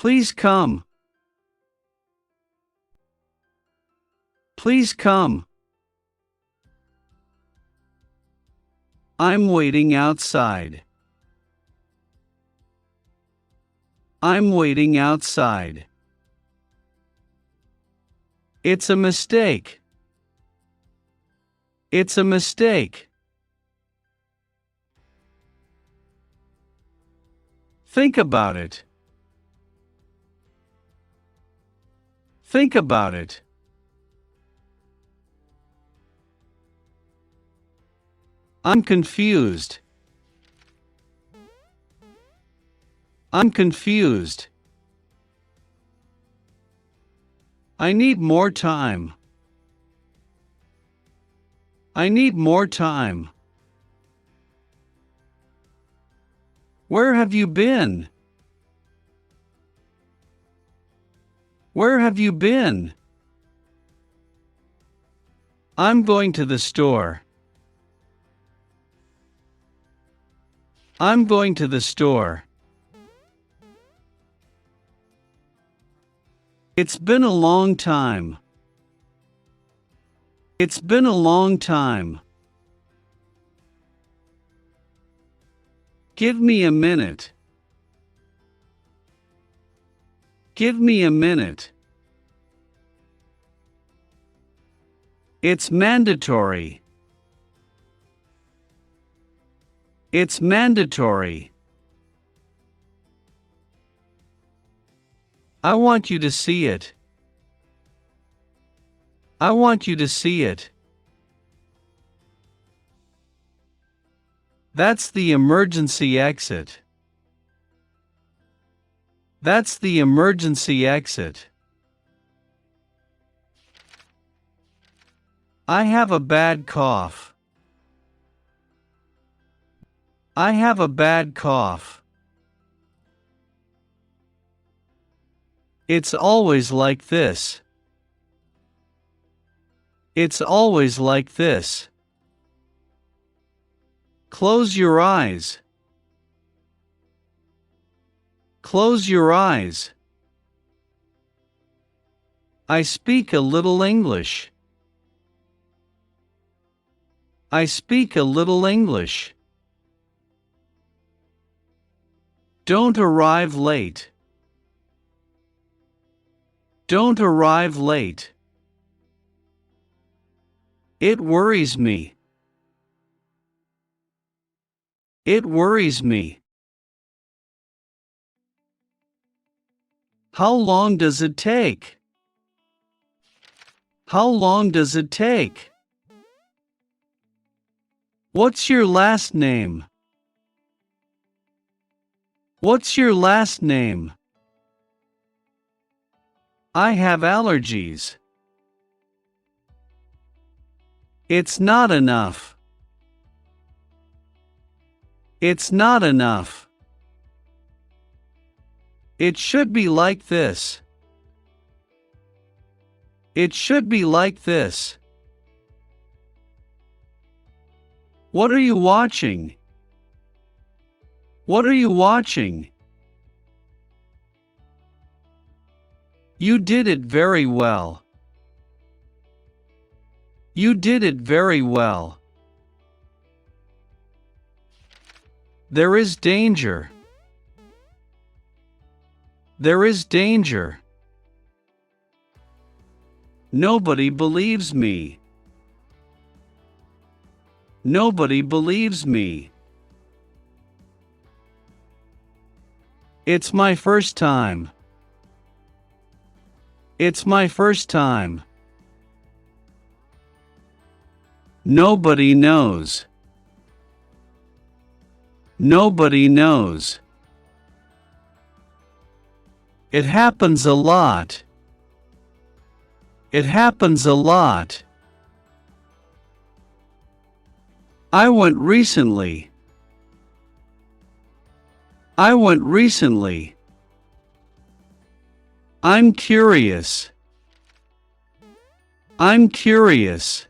Please come. Please come. I'm waiting outside. I'm waiting outside. It's a mistake. It's a mistake. Think about it. Think about it. I'm confused. I'm confused. I need more time. I need more time. Where have you been? Where have you been? I'm going to the store. I'm going to the store. It's been a long time. It's been a long time. Give me a minute. Give me a minute. It's mandatory. It's mandatory. I want you to see it. I want you to see it. That's the emergency exit. That's the emergency exit. I have a bad cough. I have a bad cough. It's always like this. It's always like this. Close your eyes. Close your eyes. I speak a little English. I speak a little English. Don't arrive late. Don't arrive late. It worries me. It worries me. How long does it take? How long does it take? What's your last name? What's your last name? I have allergies. It's not enough. It's not enough. It should be like this. It should be like this. What are you watching? What are you watching? You did it very well. You did it very well. There is danger. There is danger. Nobody believes me. Nobody believes me. It's my first time. It's my first time. Nobody knows. Nobody knows. It happens a lot. It happens a lot. I went recently. I went recently. I'm curious. I'm curious.